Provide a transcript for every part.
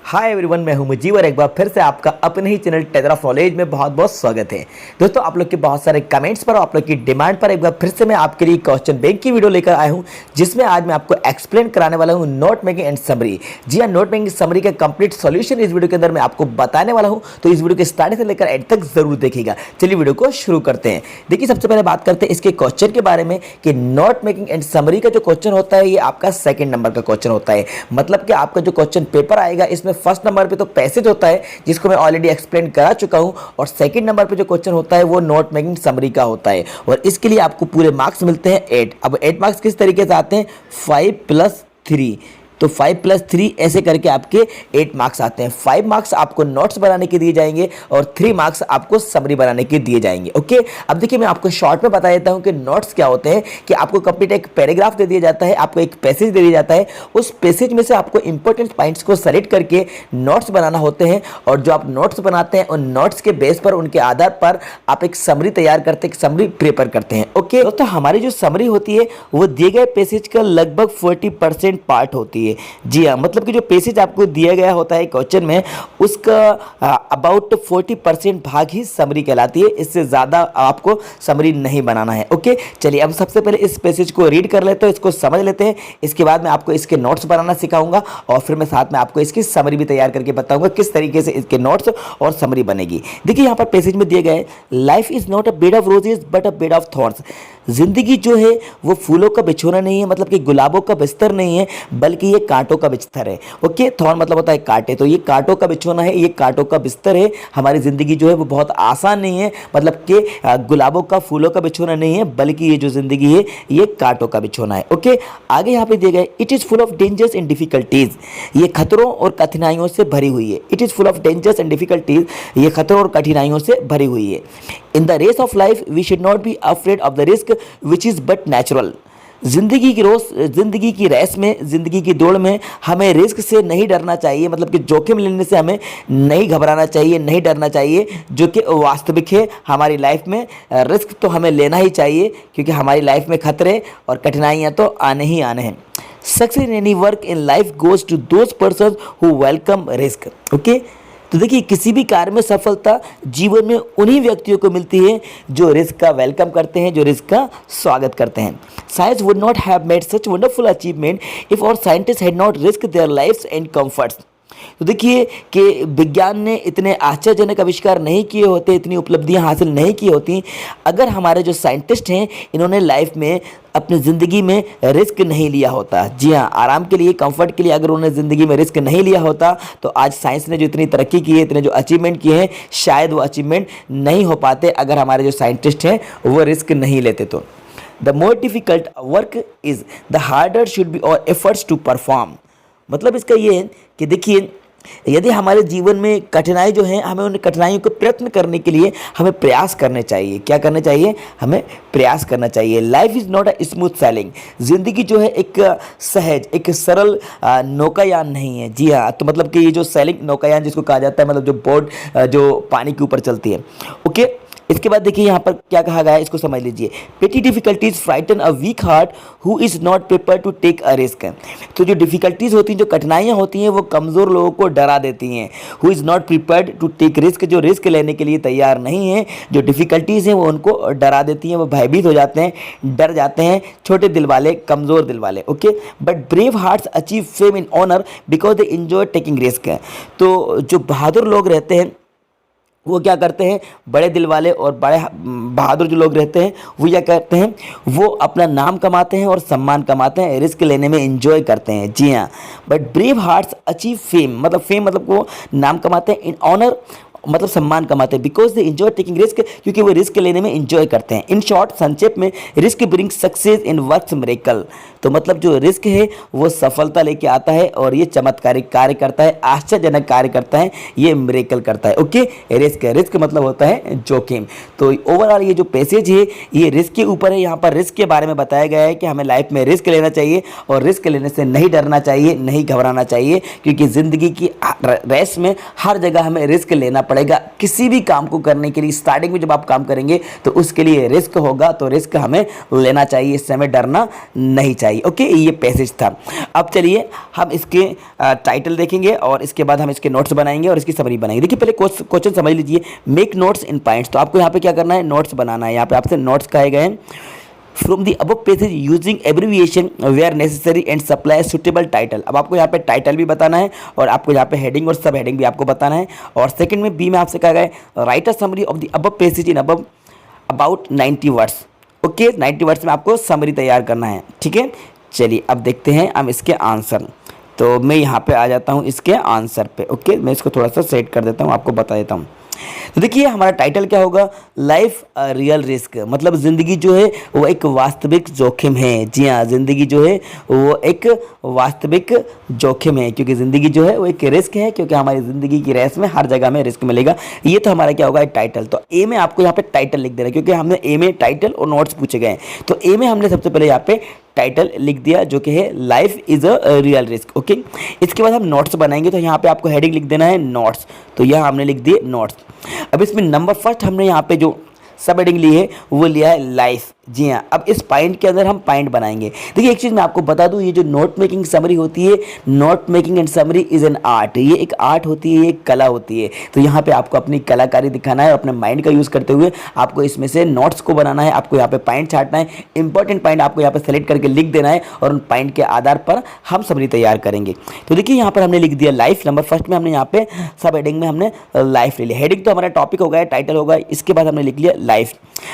Hi everyone, मैं हूं मुजीब और एक बार फिर से आपका अपने ही चैनल टेलर ऑफ नॉलेज में बहुत बहुत स्वागत है। दोस्तों, आप लोग के बहुत सारे कमेंट्स पर और आप लोग की डिमांड पर एक बार फिर से मैं आपके लिए क्वेश्चन बैंक की वीडियो लेकर आया हूं, जिसमें आज मैं आपको एक्सप्लेन कराने वाला हूं नोट मेकिंग एंड समरी। जी हाँ, नोट मेकिंग समरी का कंप्लीट सॉल्यूशन इस वीडियो के अंदर मैं आपको बताने वाला हूँ, तो इस वीडियो के स्टार्टिंग से लेकर एंड तक जरूर देखिएगा। चलिए वीडियो को शुरू करते हैं। देखिए, सबसे पहले बात करते हैं इसके क्वेश्चन के बारे में कि नोट मेकिंग एंड समरी का जो क्वेश्चन होता है ये आपका सेकंड नंबर का क्वेश्चन होता है। मतलब कि आपका जो क्वेश्चन पेपर आएगा इसमें फर्स्ट नंबर पे तो पैसेज होता है, जिसको मैं ऑलरेडी एक्सप्लेन करा चुका हूं, और सेकंड नंबर पे जो क्वेश्चन होता है वो नोट मेकिंग समरी का होता है, और इसके लिए आपको पूरे मार्क्स मिलते हैं 8। अब 8 मार्क्स किस तरीके से आते हैं, 5+3, तो 5+3 ऐसे करके आपके 8 मार्क्स आते हैं। 5 मार्क्स आपको नोट्स बनाने के दिए जाएंगे और 3 मार्क्स आपको समरी बनाने के दिए जाएंगे। ओके, अब देखिए मैं आपको शॉर्ट में बता देता हूं कि नोट्स क्या होते हैं। कि आपको कंप्लीट एक पैराग्राफ दे दिया जाता है, आपको एक पैसेज दे दिया जाता है, उस पैसेज में से आपको इंपॉर्टेंट पॉइंट्स को सेलेक्ट करके नोट्स बनाना होते हैं, और जो आप नोट्स बनाते हैं उन नोट्स के बेस पर, उनके आधार पर आप एक समरी तैयार करते हैं, एक समरी प्रिपेयर करते हैं। ओके दोस्तों, हमारी जो समरी होती है वो दिए गए पैसेज का लगभग 40% पार्ट होती है। जी हाँ, मतलब कि जो पैसेज आपको दिया गया होता है क्वेश्चन में, उसका अबाउट 40% भाग ही समरी कहलाती है। इससे ज़्यादा आपको समरी नहीं बनाना है। ओके, चलिए अब सबसे पहले इस पैसेज को रीड कर लेते हैं, इसको समझ लेते हैं। इसके बाद मैं आपको इसके नोट्स बनाना सिखाऊंगा, और फिर मैं साथ में आपको इसकी समरी भी तैयार करके बताऊंगा किस तरीके से इसके नोट्स और समरी बनेगी। देखिए यहाँ पर पैसेज में दिए गए, life is not a bed of roses but a bed of thorns. जिंदगी जो है वो फूलों का बिछोना नहीं है, मतलब कि गुलाबों का बिस्तर नहीं है, बल्कि ये कांटों का बिस्तर है। ओके, थॉर्न मतलब होता है कांटे, तो ये कांटों का बिछोना है, ये कांटों का बिस्तर है। हमारी जिंदगी जो है वो बहुत आसान नहीं है, मतलब कि गुलाबों का फूलों का बिछोना नहीं है, बल्कि ये जो जिंदगी है ये कांटों का बिछोना है। ओके, आगे यहाँ पे दिए गए, it is full of dangers and difficulties. ये खतरों और कठिनाइयों से भरी हुई है। It is full of dangers and difficulties, ये खतरों और कठिनाइयों से भरी हुई है। In the race of life we should not be afraid of the risk which is but natural. जिंदगी की रेस में, जिंदगी की दौड़ में हमें रिस्क से नहीं डरना चाहिए, मतलब कि जोखिम लेने से हमें नहीं घबराना चाहिए, नहीं डरना चाहिए, जो कि वास्तविक है। हमारी लाइफ में रिस्क तो हमें लेना ही चाहिए, क्योंकि हमारी लाइफ में खतरे और कठिनाइयाँ तो आने ही आने हैं। Success in any work in life goes to those person who welcome risk. Okay, तो देखिए किसी भी कार्य में सफलता जीवन में उन्हीं व्यक्तियों को मिलती है जो रिस्क का वेलकम करते हैं, जो रिस्क का स्वागत करते हैं। Science would not have made such wonderful achievement if our scientist had not risk their lives and comforts. तो देखिए कि विज्ञान ने इतने आश्चर्यजनक आविष्कार नहीं किए होते, इतनी उपलब्धियां हासिल नहीं की होती, अगर हमारे जो साइंटिस्ट हैं इन्होंने लाइफ में अपनी ज़िंदगी में रिस्क नहीं लिया होता। जी हाँ, आराम के लिए, कंफर्ट के लिए अगर उन्होंने ज़िंदगी में रिस्क नहीं लिया होता, तो आज साइंस ने जो इतनी तरक्की की है, इतने जो अचीवमेंट किए हैं, शायद वो अचीवमेंट नहीं हो पाते अगर हमारे जो साइंटिस्ट हैं वो रिस्क नहीं लेते तो। The more difficult work is the harder should be और एफर्ट्स टू परफॉर्म। मतलब इसका ये है कि देखिए, यदि हमारे जीवन में कठिनाई जो है, हमें उन कठिनाइयों को प्रयत्न करने के लिए हमें प्रयास करने चाहिए। क्या करना चाहिए? हमें प्रयास करना चाहिए। Life is not a smooth selling. ज़िंदगी जो है एक सहज, एक सरल नौकायान नहीं है। जी हाँ, तो मतलब कि ये जो सैलिंग नौकायान जिसको कहा जाता है, मतलब जो बोट जो पानी के ऊपर चलती है। ओके, इसके बाद देखिए यहाँ पर क्या कहा गया है, इसको समझ लीजिए। Petty difficulties frighten a weak heart who is not prepare to take a risk. तो जो डिफिकल्टीज होती हैं, जो कठिनाइयाँ होती हैं, वो कमज़ोर लोगों को डरा देती हैं। Who is not prepared to take risk, जो रिस्क लेने के लिए तैयार नहीं है, जो डिफिकल्टीज़ हैं वो उनको डरा देती हैं, वो भयभीत हो जाते हैं, डर जाते हैं, छोटे दिल वाले, कमज़ोर दिल वाले। Okay, but brave hearts achieve fame in honour because they enjoy taking risk. तो जो बहादुर लोग रहते हैं वो क्या करते हैं, बड़े दिल वाले और बड़े बहादुर जो लोग रहते हैं वो क्या करते हैं, वो अपना नाम कमाते हैं और सम्मान कमाते हैं, रिस्क लेने में एंजॉय करते हैं। जी हाँ, but brave hearts achieve fame, मतलब फेम मतलब वो नाम कमाते हैं, इन ऑनर मतलब सम्मान कमाते हैं, because they enjoy taking risk, क्योंकि वो रिस्क लेने में इंजॉय करते हैं। इन शॉर्ट, संक्षेप में, risk bring success in works miracle. तो मतलब जो रिस्क है वो सफलता लेके आता है, और ये चमत्कारिक कार्य करता है, आश्चर्यजनक कार्य करता है, ये मिरेकल करता है। ओके, रिस्क मतलब होता है जोखिम। तो ओवरऑल ये जो पैसेज है ये रिस्क के ऊपर है। यहाँ पर रिस्क के बारे में बताया गया है कि हमें लाइफ में रिस्क लेना चाहिए, और रिस्क लेने से नहीं डरना चाहिए, नहीं घबराना चाहिए, क्योंकि ज़िंदगी की रेस में हर जगह हमें रिस्क लेना पड़ेगा। पड़ेगा किसी भी काम को करने के लिए। स्टार्टिंग में जब आप काम करेंगे तो उसके लिए रिस्क होगा, तो रिस्क हमें लेना चाहिए, इससे हमें डरना नहीं चाहिए। ओके, ये पैसेज था। अब चलिए हम इसके टाइटल देखेंगे और इसके बाद हम इसके नोट्स बनाएंगे और इसकी समरी बनाएंगे। देखिए पहले क्वेश्चन समझ लीजिए, मेक नोट्स इन पॉइंट्स। तो आपको यहाँ पे क्या करना है, नोट्स बनाना है। यहाँ पे आपसे नोट्स कहे गए हैं from the above pages using abbreviation where necessary and supply suitable title. अब आपको यहाँ पे टाइटल भी बताना है और आपको यहाँ पे हेडिंग और सब हेडिंग भी आपको बताना है। और सेकंड में बी में आपसे कहा गया है right a summary of the above pages in above about 90 words. Okay, 90 words में आपको समरी तैयार करना है। ठीक है, चलिए अब देखते हैं हम इसके आंसर। तो मैं यहाँ पे आ जाता हूँ इसके आंसर पे। ओके, मैं इसको थोड़ा सा सेट कर देता हूँ, आपको बता देता हूँ। तो देखिए हमारा टाइटल क्या होगा, लाइफ अ रियल रिस्क, मतलब ज़िंदगी जो है वो एक वास्तविक जोखिम है। जी हाँ, ज़िंदगी जो है वो एक वास्तविक जोखिम है, क्योंकि ज़िंदगी जो है वो एक रिस्क है, क्योंकि हमारी ज़िंदगी की रेस में हर जगह में रिस्क मिलेगा। ये तो हमारा क्या होगा, टाइटल। तो ए में आपको यहाँ पे टाइटल लिख देना है, क्योंकि हमने ए में टाइटल और नोट्स पूछे गए हैं। तो ए में हमने सबसे पहले यहाँ पे टाइटल लिख दिया जो कि है life is a real risk. Okay, इसके बाद हम नोट्स बनाएंगे। तो यहाँ पे आपको हेडिंग लिख देना है नोट्स। तो यहाँ हमने लिख दिए नोट्स। अब इसमें नंबर फर्स्ट हमने यहाँ पे जो सब हेडिंग ली है वो लिया है लाइफ। जी हाँ, अब इस पॉइंट के अंदर हम पॉइंट बनाएंगे। देखिए एक चीज़ मैं आपको बता दूं, ये जो नोट मेकिंग समरी होती है, note making and summary is an art. ये एक आर्ट होती है, ये एक कला होती है। तो यहाँ पे आपको अपनी कलाकारी दिखाना है और अपने माइंड का यूज़ करते हुए आपको इसमें से नोट्स को बनाना है। आपको यहाँ पे पॉइंट छाटना है, इंपॉर्टेंट पॉइंट आपको यहाँ पे सेलेक्ट करके लिख देना है और उन पॉइंट के आधार पर हम समरी तैयार करेंगे। तो देखिए यहाँ पर हमने लिख दिया लाइफ। नंबर फर्स्ट में हमने यहाँ पे सब हेडिंग में हमने लाइफ ले लिया। हेडिंग तो हमारा टॉपिक हो गया, टाइटल होगा। इसके बाद हमने लिख लिया लाइफ।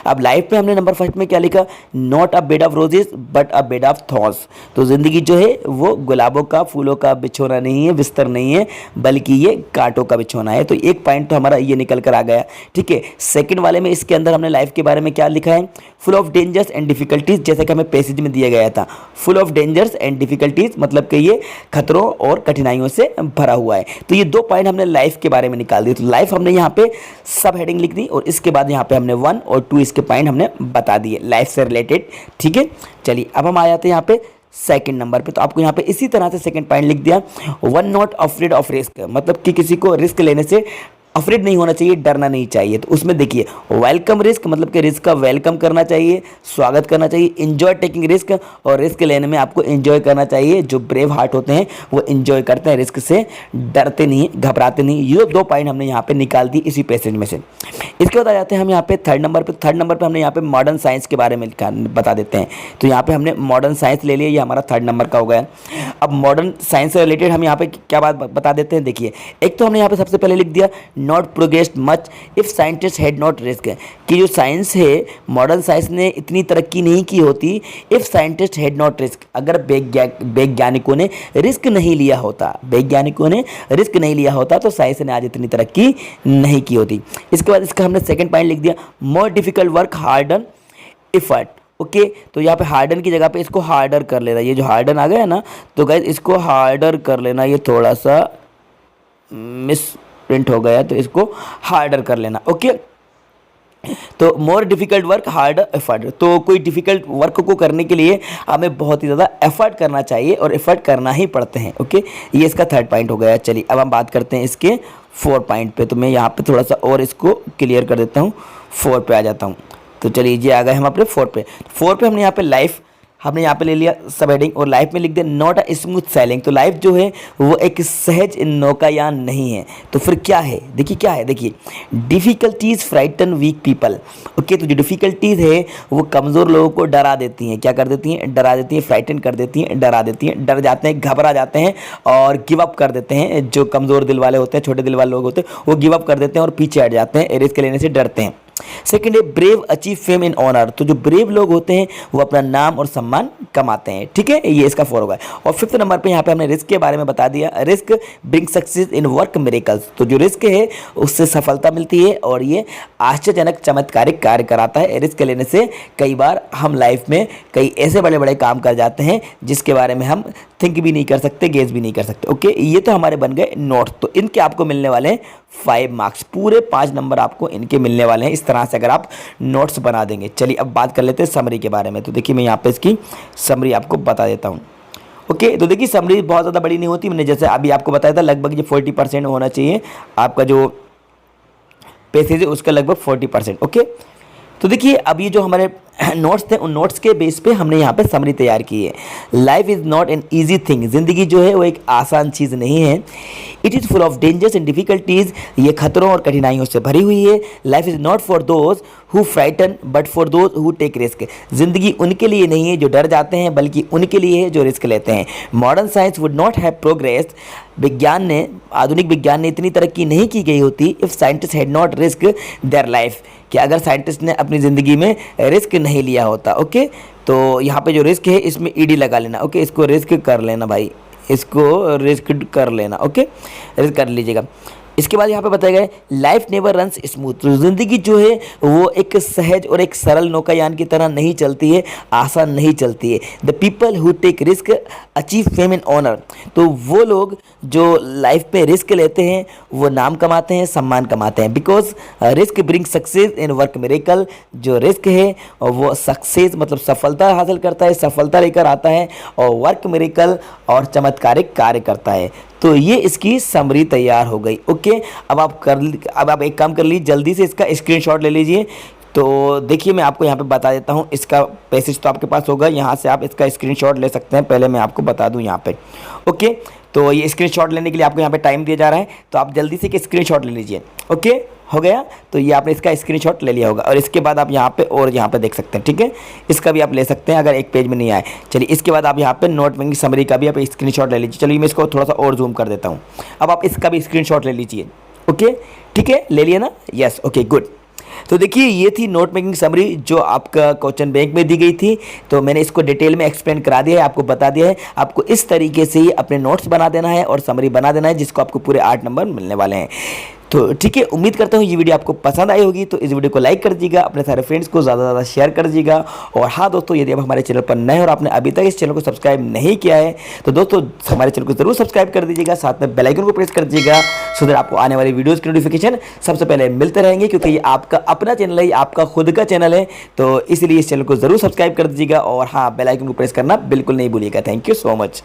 अब लाइफ में हमने नंबर फर्स्ट में क्या लिखा, not a bed of roses but a bed of thorns. तो जिंदगी जो है वो गुलाबों का, फूलों का बिछोना नहीं है, बिस्तर नहीं है, बल्कि ये कांटों का बिछोना है। तो एक पॉइंट तो हमारा ये निकल कर आ गया। ठीक है, सेकंड वाले में इसके अंदर हमने लाइफ के बारे में क्या लिखा है, full of dangers and difficulties, जैसे कि हमें पैसेज में दिया गया था। Full of dangers and difficulties मतलब कि ये खतरों और कठिनाइयों से भरा हुआ है। तो ये दो पॉइंट हमने लाइफ के बारे में निकाल दिए। तो लाइफ हमने यहाँ पे सब हेडिंग लिख दी और इसके बाद यहाँ पे हमने 1 और 2 इसके पॉइंट हमने बता दिए लाइफ से रिलेटेड। ठीक है, चलिए अब हम आ जाते हैं यहाँ पे सेकंड नंबर पे। तो आपको यहाँ पे इसी तरह से सेकंड पॉइंट लिख दिया, one not afraid of risk, मतलब कि किसी को रिस्क लेने से अफ्रेड नहीं होना चाहिए, डरना नहीं चाहिए। तो उसमें देखिए वेलकम रिस्क, मतलब कि रिस्क का वेलकम करना चाहिए, स्वागत करना चाहिए। इन्जॉय टेकिंग रिस्क, और रिस्क लेने में आपको इन्जॉय करना चाहिए। जो ब्रेव हार्ट होते हैं वो इन्जॉय करते हैं, रिस्क से डरते नहीं, घबराते नहीं। ये दो पॉइंट हमने यहाँ पे निकाल दी इसी पैसेज में से। इसके बाद आ जाते हैं हम यहाँ पे थर्ड नंबर पे। थर्ड नंबर पे हमने यहाँ पे मॉडर्न साइंस के बारे में बता देते हैं। तो यहाँ पे हमने मॉडर्न साइंस ले लिया, ये हमारा थर्ड नंबर का हो गया। अब मॉडर्न साइंस से रिलेटेड हम यहाँ पे क्या बात बता देते हैं। देखिए एक तो हमने यहाँ पे सबसे पहले लिख दिया not progressed much if scientist had not risk, कि जो साइंस है, मॉडर्न साइंस ने इतनी तरक्की नहीं की होती if scientist had not risk, अगर वैज्ञानिकों ने रिस्क नहीं लिया होता, वैज्ञानिकों ने रिस्क नहीं लिया होता तो साइंस ने आज इतनी तरक्की नहीं की होती। इसके बाद इसका हमने सेकंड पॉइंट लिख दिया, more difficult work harden effort. Okay, तो यहाँ पे हार्डन की जगह पे इसको हार्डर कर लेना। ये जो हार्डन आ गया है ना, तो गाइस इसको हार्डर कर लेना। ये थोड़ा सा मिस प्रिंट हो गया, तो इसको हार्डर कर लेना। ओके, तो more difficult work harder effort, तो कोई डिफिकल्ट वर्क को करने के लिए हमें बहुत ही ज़्यादा एफर्ट करना चाहिए और एफर्ट करना ही पड़ते हैं। ओके, ये इसका थर्ड पॉइंट हो गया। चलिए अब हम बात करते हैं इसके फोर्थ पॉइंट पे। तो मैं यहाँ पे थोड़ा सा और इसको क्लियर कर देता हूँ, फोर्थ पे आ जाता हूँ। तो चलिए ये आ गए हम अपने फोर्थ पे। फोर्थ पे हमने यहाँ पे लाइफ हमने यहाँ पे ले लिया सब हेडिंग और लाइफ में लिख दिया नॉट अ स्मूथ सैलिंग। तो लाइफ जो है वो एक सहज नौकायान नहीं है। तो फिर क्या है, देखिए क्या है, देखिए difficulties frighten weak people. Okay, तो जो डिफ़िकल्टीज़ है वो कमज़ोर लोगों को डरा देती हैं। क्या कर देती हैं, डरा देती हैं, फ्राइटन कर देती हैं, डरा देती हैं, डर जाते हैं, घबरा जाते हैं और गिव अप कर देते हैं। जो कमज़ोर दिल वाले होते हैं, छोटे दिल वाले लोग होते हैं, वो गिव अप कर देते हैं और पीछे हट जाते हैं, रिस्क लेने से डरते हैं। सेकेंड है brave achieve fame in honour, तो जो ब्रेव लोग होते हैं वो अपना नाम और सम्मान कमाते हैं। ठीक है, ये इसका फोर होगा। और फिफ्थ नंबर पे यहाँ पे हमने रिस्क के बारे में बता दिया, risk bring success in work miracles. तो जो रिस्क है उससे सफलता मिलती है और ये आश्चर्यजनक चमत्कारिक कार्य कराता है। रिस्क लेने से कई बार हम लाइफ में कई ऐसे बड़े बड़े काम कर जाते हैं जिसके बारे में हम थिंक भी नहीं कर सकते, गेस भी नहीं कर सकते। ओके, ये तो हमारे बन गए नोट्स। तो इनके आपको मिलने वाले हैं 5 मार्क्स, पूरे 5 नंबर आपको इनके मिलने वाले हैं इस तरह से अगर आप नोट्स बना देंगे। चलिए अब बात कर लेते हैं समरी के बारे में। तो देखिए मैं यहाँ पे इसकी समरी आपको बता देता हूँ। ओके, तो देखिए समरी बहुत ज़्यादा बड़ी नहीं होती। मैंने जैसे अभी आपको बताया था लगभग ये 40% होना चाहिए आपका जो पैसेज है उसका लगभग 40%। ओके, तो देखिए अब ये जो हमारे नोट्स थे उन नोट्स के बेस पे हमने यहाँ पे समरी तैयार की है। Life is not an easy thing, ज़िंदगी जो है वो एक आसान चीज़ नहीं है। It is full of dangers and difficulties, ये खतरों और कठिनाइयों से भरी हुई है। Life is not for those who frighten but for those who take risk, ज़िंदगी उनके लिए नहीं है जो डर जाते हैं बल्कि उनके लिए है जो रिस्क लेते हैं। Modern science would not have progress, विज्ञान ने, आधुनिक विज्ञान ने इतनी तरक्की नहीं की गई होती if scientist had not risk their life, कि अगर साइंटिस्ट ने अपनी ज़िंदगी में रिस्क नहीं लिया होता। ओके, तो यहाँ पे जो रिस्क है इसमें ईडी लगा लेना। ओके, इसको रिस्क कर लेना भाई, इसको रिस्क कर लेना। ओके, रिस्क कर लीजिएगा। इसके बाद यहाँ पे बताया गया है लाइफ नेवर रन्स स्मूथ, तो ज़िंदगी जो है वो एक सहज और एक सरल नौकायान की तरह नहीं चलती है, आसान नहीं चलती है। The people who take risk achieve fame and honour, तो वो लोग जो लाइफ पे रिस्क लेते हैं वो नाम कमाते हैं, सम्मान कमाते हैं। Because risk bring success in work miracle, जो रिस्क है वो सक्सेस मतलब सफलता हासिल करता है, सफलता लेकर आता है, और वर्क मिरेकल और चमत्कारिक कार्य करता है। तो ये इसकी समरी तैयार हो गई। ओके, अब आप एक काम कर लीजिए, जल्दी से इसका स्क्रीनशॉट ले लीजिए। तो देखिए मैं आपको यहाँ पे बता देता हूँ, इसका पैसेज तो आपके पास होगा, यहाँ से आप इसका स्क्रीनशॉट ले सकते हैं। पहले मैं आपको बता दूँ यहाँ पे। ओके, तो ये स्क्रीनशॉट लेने के लिए आपको यहाँ पे टाइम दिया जा रहा है, तो आप जल्दी से एक स्क्रीनशॉट ले लीजिए। ओके, हो गया, तो ये आपने इसका स्क्रीनशॉट ले लिया होगा, और इसके बाद आप यहाँ पे और यहाँ पे देख सकते हैं। ठीक है, इसका भी आप ले सकते हैं अगर एक पेज में नहीं आए। चलिए, इसके बाद आप यहाँ पे नोट मेकिंग समरी का भी आप स्क्रीनशॉट ले लीजिए। चलिए मैं इसको थोड़ा सा और जूम कर देता हूँ। अब आप इसका भी स्क्रीनशॉट ले लीजिए। ओके, ठीक है, ले लिया ना? Yes, okay, good. तो देखिए ये थी नोट मेकिंग समरी जो आपका क्वेश्चन बैंक में दी गई थी। तो मैंने इसको डिटेल में एक्सप्लेन करा दिया है, आपको बता दिया है। आपको इस तरीके से ही अपने नोट्स बना देना है और समरी बना देना है, जिसको आपको पूरे 8 नंबर मिलने वाले हैं। तो ठीक है, उम्मीद करता हूँ ये वीडियो आपको पसंद आई होगी। तो इस वीडियो को लाइक कर दीजिएगा, अपने सारे फ्रेंड्स को ज़्यादा से ज़्यादा शेयर कर दीजिएगा। और हाँ दोस्तों, यदि आप हमारे चैनल पर नए और आपने अभी तक इस चैनल को सब्सक्राइब नहीं किया है तो दोस्तों हमारे चैनल को ज़रूर सब्सक्राइब कर दीजिएगा, साथ में बेल आइकन को प्रेस कर दीजिएगा, सो दैट आपको आने वाली वीडियोज़ की नोटिफिकेशन सबसे पहले मिलते रहेंगे, क्योंकि ये आपका अपना चैनल है, आपका खुद का चैनल है। तो इसलिए इस चैनल को ज़रूर सब्सक्राइब कर दीजिएगा, और हाँ, बेल आइकन को प्रेस करना बिल्कुल नहीं भूलिएगा। Thank you so much.